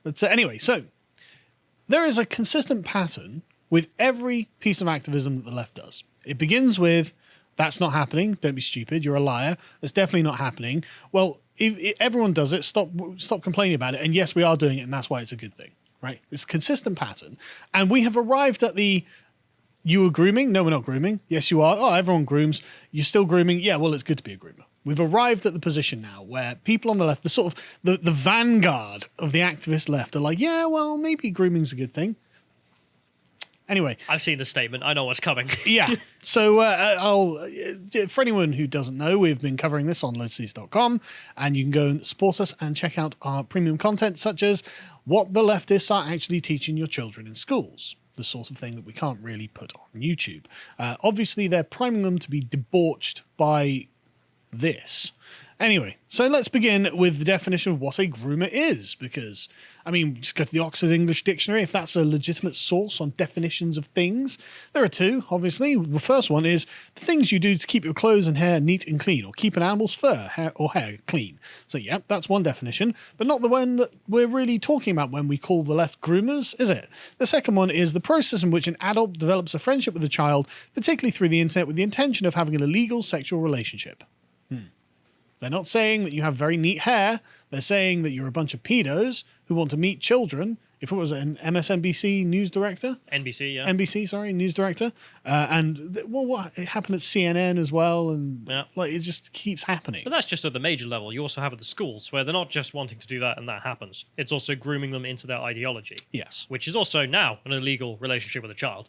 But anyway, so there is a consistent pattern with every piece of activism that the left does. It begins with, that's not happening. Don't be stupid. You're a liar. That's definitely not happening. Well, if everyone does it, stop complaining about it. And yes, we are doing it, and that's why it's a good thing, right? It's a consistent pattern. And we have arrived at you are grooming? No, we're not grooming. Yes, you are. Oh, everyone grooms. You're still grooming? Yeah, well, it's good to be a groomer. We've arrived at the position now where people on the left, the sort of the vanguard of the activist left, are like, yeah, well, maybe grooming's a good thing. Anyway, I've seen the statement. I know what's coming. Yeah. So for anyone who doesn't know, we've been covering this on leftists.com, and you can go and support us and check out our premium content, such as what the leftists are actually teaching your children in schools, the sort of thing that we can't really put on YouTube. Obviously, they're priming them to be debauched by this. Anyway, so let's begin with the definition of what a groomer is, because, I mean, just go to the Oxford English Dictionary if that's a legitimate source on definitions of things. There are two, obviously. The first one is the things you do to keep your clothes and hair neat and clean, or keep an animal's fur or hair clean. So, yeah, that's one definition, but not the one that we're really talking about when we call the left groomers, is it? The second one is the process in which an adult develops a friendship with a child, particularly through the internet, with the intention of having an illegal sexual relationship. They're not saying that you have very neat hair. They're saying that you're a bunch of pedos who want to meet children. If it was an MSNBC news director? NBC, yeah. NBC, sorry, news director. What it happened at CNN as well, and it just keeps happening. But that's just at the major level. You also have at the schools, where they're not just wanting to do that and that happens. It's also grooming them into their ideology. Yes. Which is also now an illegal relationship with a child.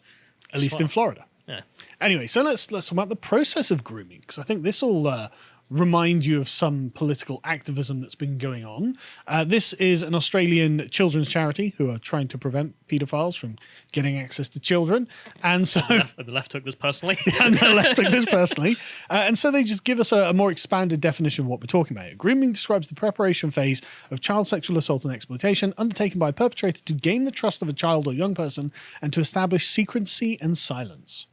At least in Florida. Yeah. Anyway, so let's talk about the process of grooming, because I think this will remind you of some political activism that's been going on. This is an Australian children's charity who are trying to prevent paedophiles from getting access to children. And so the left took this personally. And the left took this personally. And so they just give us a more expanded definition of what we're talking about. Grooming describes the preparation phase of child sexual assault and exploitation undertaken by a perpetrator to gain the trust of a child or young person and to establish secrecy and silence.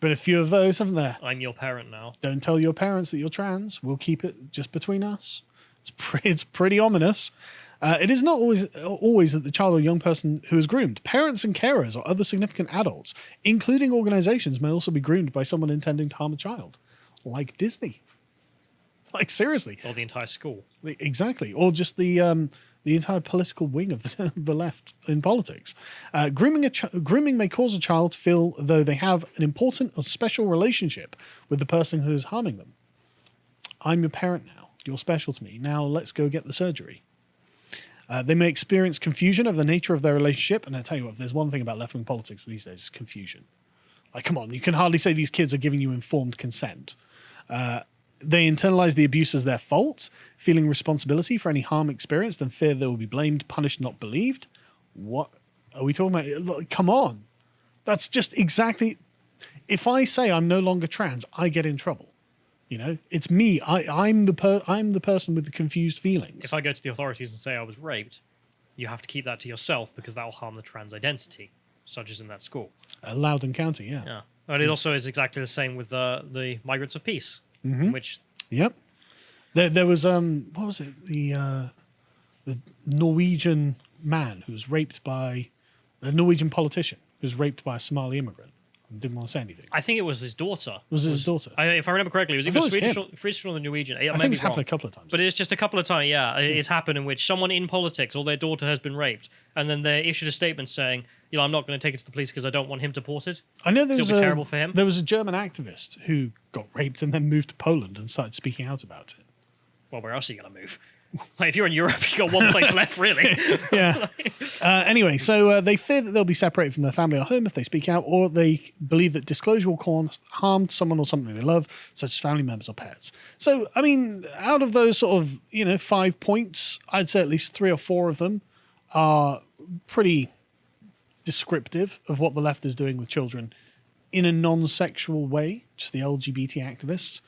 Been a few of those, haven't there? I'm your parent now. Don't tell your parents that you're trans. We'll keep it just between us. It's pretty ominous. It is not always that the child or young person who is groomed. Parents and carers or other significant adults, including organizations, may also be groomed by someone intending to harm a child, like Disney. Like, seriously. Or the entire school. Exactly. Or just the entire political wing of the left in politics. Grooming may cause a child to feel though they have an important or special relationship with the person who is harming them. I'm your parent now. You're special to me. Now let's go get the surgery. They may experience confusion of the nature of their relationship. And I tell you what, if there's one thing about left-wing politics these days, it's confusion. Like, come on, you can hardly say these kids are giving you informed consent. They internalize the abuse as their fault, feeling responsibility for any harm experienced and fear they will be blamed, punished, not believed. What are we talking about? Come on. That's just exactly... If I say I'm no longer trans, I get in trouble. You know, it's me. I'm the person with the confused feelings. If I go to the authorities and say I was raped, you have to keep that to yourself because that will harm the trans identity, such as in that school. Loudon County, yeah. Yeah. And it also is exactly the same with the Migrants of Peace. Mm-hmm. Which there was what was it, the Norwegian man who was raped by a Norwegian politician who was raped by a Somali immigrant and didn't want to say anything. I think it was his daughter. His daughter? If I remember correctly, it was either Swedish or the Norwegian. I think it's happened a couple of times. But it's just a couple of times, yeah. It's happened in which someone in politics or their daughter has been raped, and then they issued a statement saying, I'm not going to take it to the police because I don't want him deported. I know it'll be terrible for him. There was a German activist who got raped and then moved to Poland and started speaking out about it. Well, where else are you going to move? Like, if you're in Europe, you've got one place left, really. Yeah. Anyway, so they fear that they'll be separated from their family or home if they speak out, or they believe that disclosure will cause harm to someone or something they love, such as family members or pets. So, I mean, out of those sort of, 5 points, I'd say at least 3 or 4 of them are pretty descriptive of what the left is doing with children in a non-sexual way, just the LGBT activists.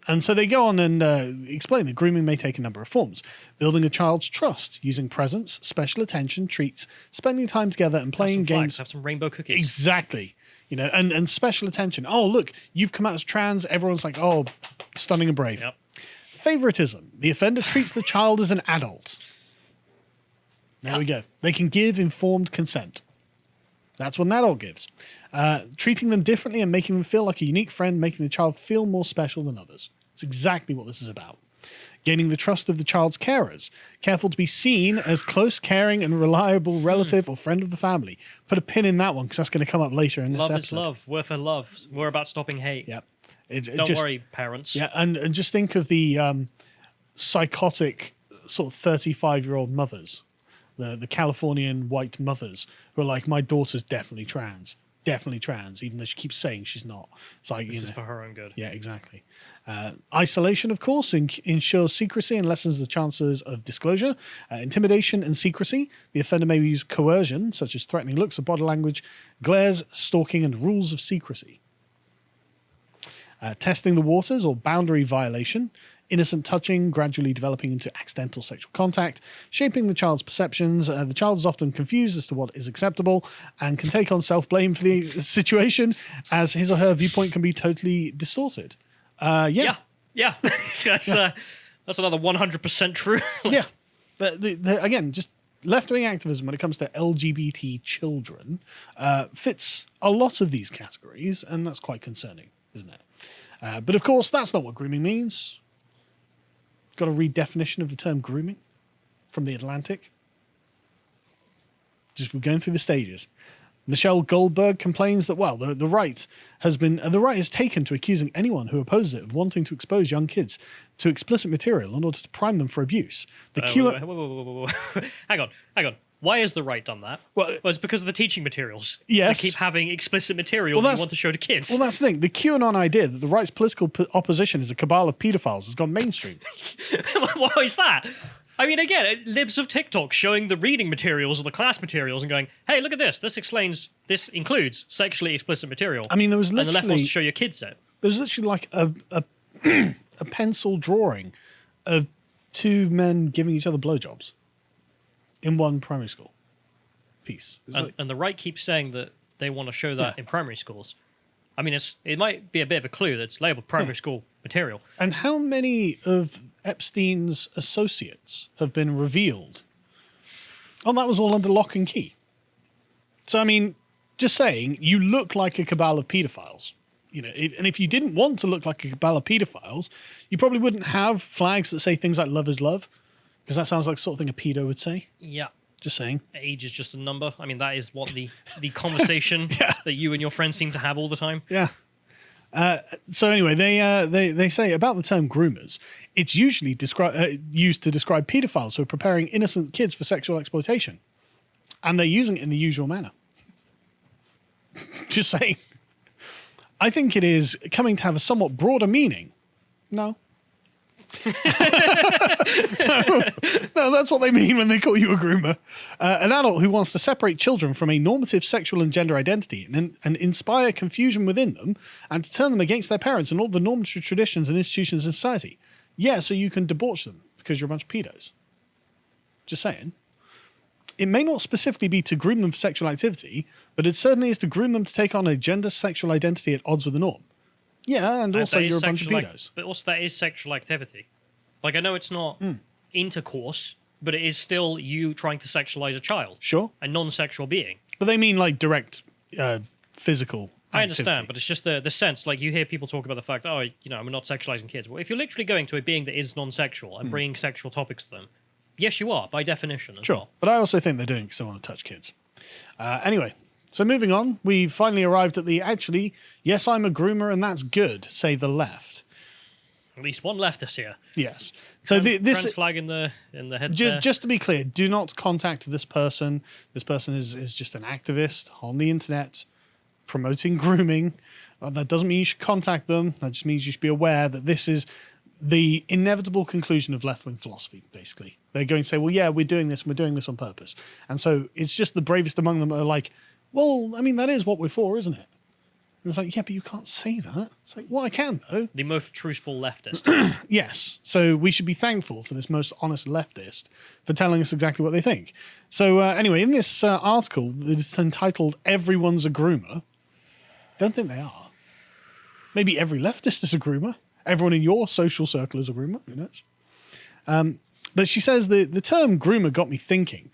And so they go on and explain that grooming may take a number of forms. Building a child's trust, using presents, special attention, treats, spending time together and playing games. Have some rainbow cookies. Exactly. And special attention. Oh, look, you've come out as trans. Everyone's like, oh, stunning and brave. Yep. Favoritism. The offender treats the child as an adult. There we go. They can give informed consent. That's what an adult gives. Treating them differently and making them feel like a unique friend, making the child feel more special than others. It's exactly what this is about. Gaining the trust of the child's carers. Careful to be seen as close, caring, and reliable relative or friend of the family. Put a pin in that one because that's going to come up later in this Love episode. is love. We're for love. We're about stopping hate. Yep. Don't worry, parents. Yeah, and just think of the psychotic sort of 35-year-old mothers, the Californian white mothers who are like, my daughter's definitely trans, even though she keeps saying she's not. It's like, This is for her own good. Yeah, exactly. Isolation, of course, ensures secrecy and lessens the chances of disclosure. Intimidation and secrecy. The offender may use coercion, such as threatening looks or body language, glares, stalking, and rules of secrecy. Testing the waters or boundary violation. Innocent touching, gradually developing into accidental sexual contact, shaping the child's perceptions. The child is often confused as to what is acceptable and can take on self-blame for the situation as his or her viewpoint can be totally distorted. Yeah. That's another 100% true. Yeah. Again, just left-wing activism when it comes to LGBT children fits a lot of these categories, and that's quite concerning, isn't it? But of course, that's not what grooming means. Got a redefinition of the term grooming from The Atlantic. Just we're going through the stages. Michelle Goldberg complains that, well, the right is taken to accusing anyone who opposes it of wanting to expose young kids to explicit material in order to prime them for abuse. Hang on. Why has the right done that? Well, it's because of the teaching materials. Yes. They keep having explicit material that you want to show to kids. Well, that's the thing. The QAnon idea that the right's political opposition is a cabal of pedophiles has gone mainstream. Why is that? I mean, again, libs of TikTok showing the reading materials or the class materials and going, hey, look at this. This includes sexually explicit material. I mean, there was literally... And the left wants to show your kids it. There was literally like a pencil drawing of two men giving each other blowjobs in one primary school piece. And the right keeps saying that they want to show that in primary schools. I mean, it might be a bit of a clue that it's labeled primary school material. And how many of Epstein's associates have been revealed? Oh, that was all under lock and key. So, I mean, just saying, you look like a cabal of pedophiles. You know, and if you didn't want to look like a cabal of pedophiles, you probably wouldn't have flags that say things like love is love, because that sounds like the sort of thing a pedo would say. Yeah. Just saying. Age is just a number. I mean, that is what the conversation that you and your friends seem to have all the time. Yeah. So anyway, they say about the term groomers, it's usually used to describe pedophiles who are preparing innocent kids for sexual exploitation. And they're using it in the usual manner. Just saying. I think it is coming to have a somewhat broader meaning. No, that's what they mean when they call you a groomer. An adult who wants to separate children from a normative sexual and gender identity and inspire confusion within them and to turn them against their parents and all the normative traditions and institutions in society. Yeah, so you can debauch them because you're a bunch of pedos. Just saying. It may not specifically be to groom them for sexual activity, but it certainly is to groom them to take on a gender sexual identity at odds with the norm. Yeah, and also you're a bunch of pedos. But also that is sexual activity. Like, I know it's not intercourse, but it is still you trying to sexualize a child. Sure. A non-sexual being. But they mean like direct physical activity. I understand, but it's just the sense, like you hear people talk about the fact, I'm not sexualizing kids. Well, if you're literally going to a being that is non-sexual and bringing sexual topics to them, yes, you are, by definition. Sure, well. But I also think they're doing it because they want to touch kids. Anyway, so moving on, we finally arrived at the yes, I'm a groomer and that's good, say the left. At least one leftist here. Yes. So this trans flag in the head. Just to be clear, do not contact this person. This person is just an activist on the internet promoting grooming. That doesn't mean you should contact them. That just means you should be aware that this is the inevitable conclusion of left-wing philosophy, basically. They're going to say, well, yeah, we're doing this on purpose. And so it's just the bravest among them that are like, well, I mean, that is what we're for, isn't it? And it's like, yeah, but you can't say that. It's like, well, I can, though. The most truthful leftist. Yes. So we should be thankful to this most honest leftist for telling us exactly what they think. So anyway, in this article that is entitled Everyone's a Groomer, don't think they are. Maybe every leftist is a groomer. Everyone in your social circle is a groomer. Who knows? But she says the term groomer got me thinking.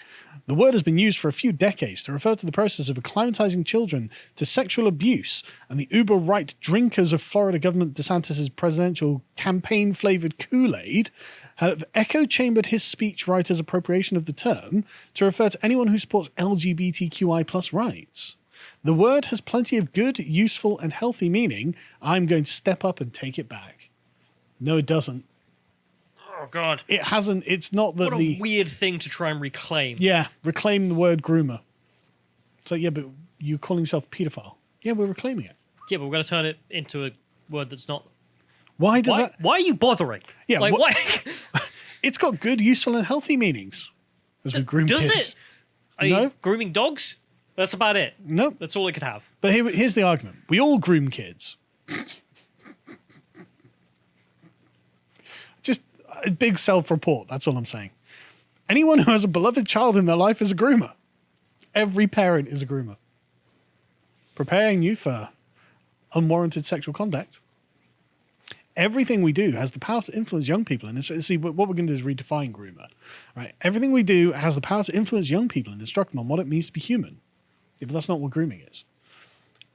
The word has been used for a few decades to refer to the process of acclimatizing children to sexual abuse, and the uber-right drinkers of Florida Governor DeSantis' presidential campaign-flavored Kool-Aid have echo-chambered his speechwriter's appropriation of the term to refer to anyone who supports LGBTQI plus rights. The word has plenty of good, useful, and healthy meaning. I'm going to step up and take it back. No, it doesn't. Oh, God. It hasn't. It's not that What a weird thing to try and reclaim. Yeah, reclaim the word groomer. So, yeah, but you're calling yourself pedophile. Yeah, we're reclaiming it. Yeah, but we're going to turn it into a word that's not... Why does that... Why are you bothering? Yeah, like, why... It's got good, useful, and healthy meanings. As we groom Does kids. it? Are you grooming dogs? That's about it. No. That's all it could have. But here's the argument. We all groom kids. Just a big self-report. That's all I'm saying. Anyone who has a beloved child in their life is a groomer. Every parent is a groomer. Preparing you for unwarranted sexual conduct. Everything we do has the power to influence young people. And see, what we're going to do is redefine groomer. Right? Everything we do has the power to influence young people and instruct them on what it means to be human. Yeah, but that's not what grooming is.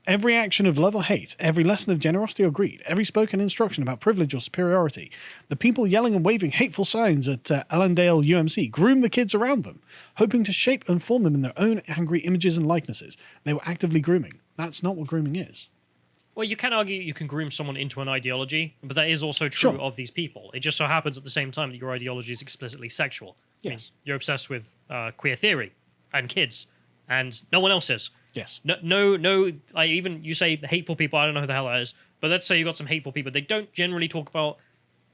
Every action of love or hate, every lesson of generosity or greed, every spoken instruction about privilege or superiority, the people yelling and waving hateful signs at Allendale UMC groom the kids around them, hoping to shape and form them in their own angry images and likenesses. They were actively grooming. That's not what grooming is. Well, you can argue you can groom someone into an ideology, but that is also true Sure. of these people. It just so happens at the same time that your ideology is explicitly sexual. Yes. I mean, you're obsessed with queer theory and kids, and no one else is. Yes. No. Even you say hateful people. I don't know who the hell that is, but let's say you got some hateful people. They don't generally talk about,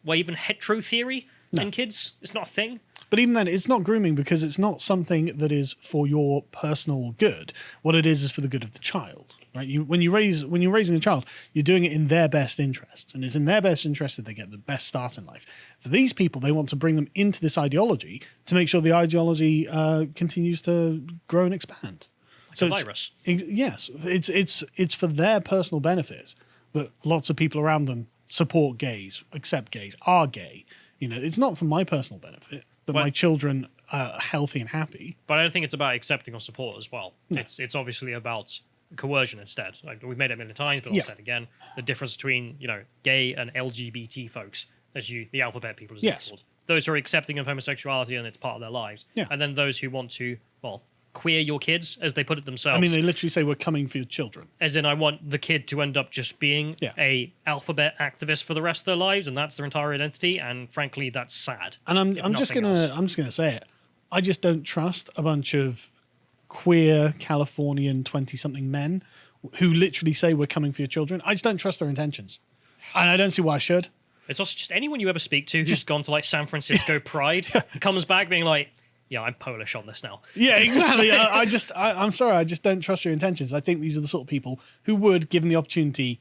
well, even hetero theory in kids. It's not a thing. But even then, it's not grooming because it's not something that is for your personal good. What it is for the good of the child. Right? When you're raising a child, you're doing it in their best interest, and it's in their best interest that they get the best start in life. For these people, they want to bring them into this ideology to make sure the ideology continues to grow and expand. Like a virus. Yes, it's for their personal benefit that lots of people around them support gays, accept gays, are gay. You know, it's not for my personal benefit that my children are healthy and happy. But I don't think it's about accepting or support as well. No. It's obviously about coercion instead. Like, we've made it many times, but I'll say it again. The difference between, gay and LGBT folks, the alphabet people, as it's called. Those who are accepting of homosexuality and it's part of their lives. Yeah. And then those who want to, queer your kids, as they put it themselves. I mean, they literally say we're coming for your children. As in, I want the kid to end up just being a alphabet activist for the rest of their lives, and that's their entire identity. And frankly, that's sad. And I'm just gonna say it. I just don't trust a bunch of queer Californian 20-something men who literally say we're coming for your children. I just don't trust their intentions, and I don't see why I should. It's also just anyone you ever speak to who's gone to like San Francisco Pride comes back being like, yeah, I'm Polish on this now. Yeah, exactly. I'm sorry, I just don't trust your intentions. I think these are the sort of people who would, given the opportunity,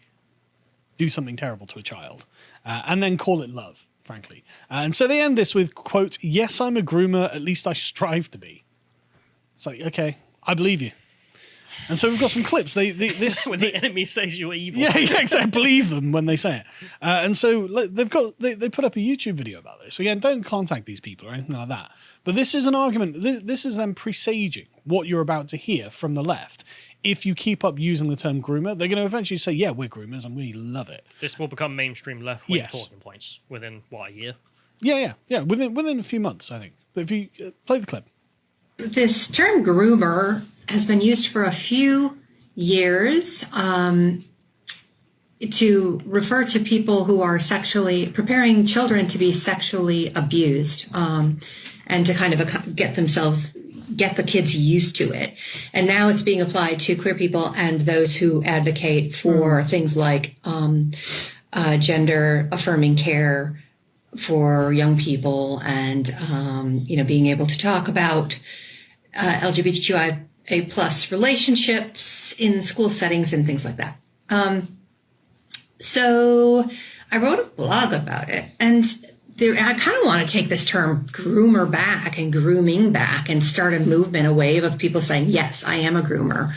do something terrible to a child and then call it love, frankly. And so they end this with, quote, "Yes, I'm a groomer, at least I strive to be." It's like, okay, I believe you. And so we've got some clips. When the enemy says you're evil. Yeah, exactly. Believe them when they say it. And so they put up a YouTube video about this. Again, don't contact these people or anything like that. But this is an argument. This is them presaging what you're about to hear from the left. If you keep up using the term groomer, they're going to eventually say, yeah, we're groomers and we love it. This will become mainstream left-wing talking points within, a year? Yeah. Within a few months, I think. But if you play the clip. This term groomer has been used for a few years to refer to people who are preparing children to be sexually abused and to kind of get the kids used to it. And now it's being applied to queer people and those who advocate for things like gender affirming care for young people and, being able to talk about LGBTQIA+ relationships in school settings and things like that. So I wrote a blog about it, and I kind of want to take this term groomer back and grooming back and start a movement, a wave of people saying, yes, I am a groomer.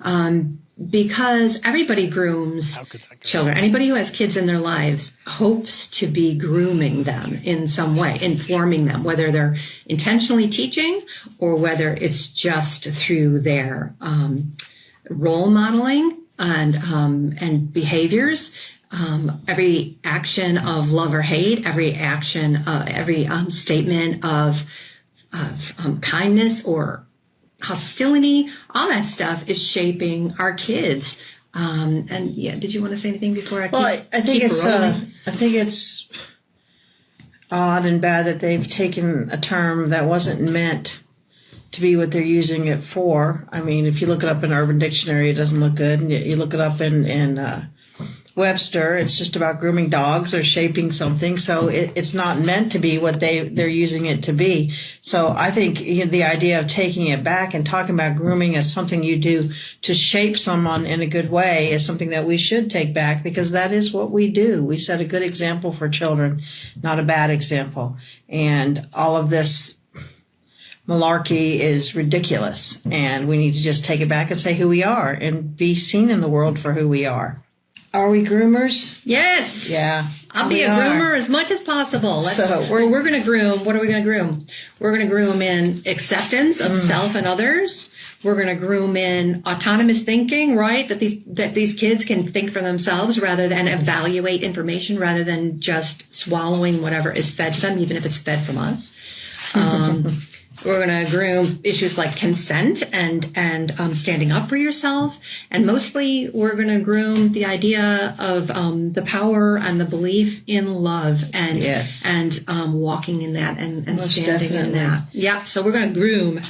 Because everybody grooms How could that go? children. Anybody who has kids in their lives hopes to be grooming them in some way, informing them, whether they're intentionally teaching or whether it's just through their role modeling and behaviors. Every action of love or hate, every statement of kindness or hostility, all that stuff is shaping our kids. And yeah, did you want to say anything before I think it's odd and bad that they've taken a term that wasn't meant to be what they're using it for. I mean, if you look it up in Urban Dictionary, it doesn't look good. And you look it up in Webster, it's just about grooming dogs or shaping something. So it's not meant to be what they're using it to be. So I think the idea of taking it back and talking about grooming as something you do to shape someone in a good way is something that we should take back, because that is what we do. We set a good example for children, not a bad example. And all of this malarkey is ridiculous. And we need to just take it back and say who we are and be seen in the world for who we are. Are we groomers? Yes. Yeah. I'll be a groomer as much as possible. We're going to groom. What are we going to groom? We're going to groom in acceptance of self and others. We're going to groom in autonomous thinking, right? That these kids can think for themselves rather than evaluate information, rather than just swallowing whatever is fed to them, even if it's fed from us. We're going to groom issues like consent and standing up for yourself. And mostly we're going to groom the idea of the power and the belief in love and walking in that and standing in that. Yeah, so we're going to groom.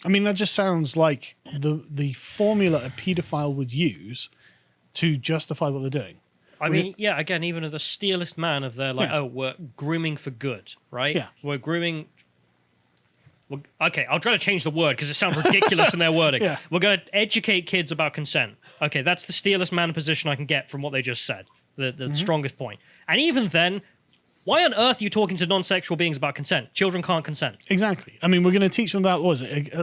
I mean, that just sounds like the formula a pedophile would use to justify what they're doing. I mean, yeah, again, even the steelest man of their, like, we're grooming for good, right? Yeah. We're grooming... Well, okay, I'll try to change the word because it sounds ridiculous in their wording. Yeah. We're going to educate kids about consent. Okay, that's the steelest man position I can get from what they just said. The strongest point. And even then, why on earth are you talking to non-sexual beings about consent? Children can't consent. Exactly. I mean, we're going to teach them about, what was it?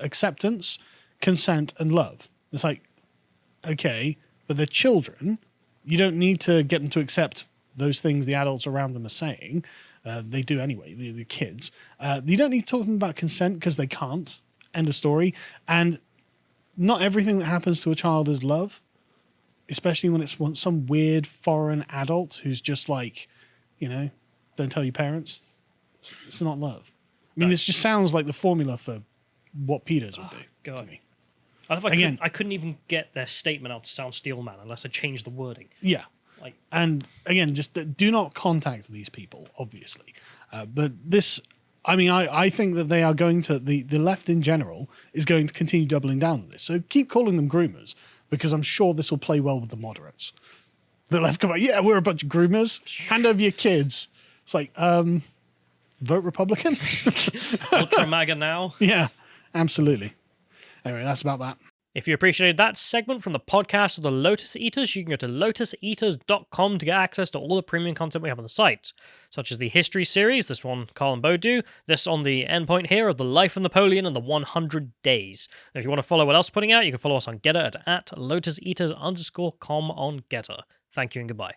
Acceptance, consent, and love. It's like, okay, but they're children. You don't need to get them to accept those things the adults around them are saying. They do anyway, the kids. You don't need to talk to them about consent because they can't. End of story. And not everything that happens to a child is love, especially when it's some weird foreign adult who's just like, don't tell your parents. It's not love. I mean, this just sounds like the formula for what pedos would do to me. I couldn't even get their statement out to sound Steelman unless I changed the wording. Yeah. And again, just do not contact these people, obviously. But this, I mean, I think that they are going to, the left in general is going to continue doubling down on this. So keep calling them groomers, because I'm sure this will play well with the moderates. The left come out, yeah, we're a bunch of groomers. Hand over your kids. It's like, vote Republican? Ultra MAGA now? Yeah, absolutely. Anyway, that's about that. If you appreciated that segment from the podcast of the Lotus Eaters, you can go to lotuseaters.com to get access to all the premium content we have on the site, such as the History series, this one Carl and Bo do, this on the endpoint here of the Life of Napoleon and the 100 Days. And if you want to follow what else we're putting out, you can follow us on Getter at lotuseaters_com on Getter. Thank you and goodbye.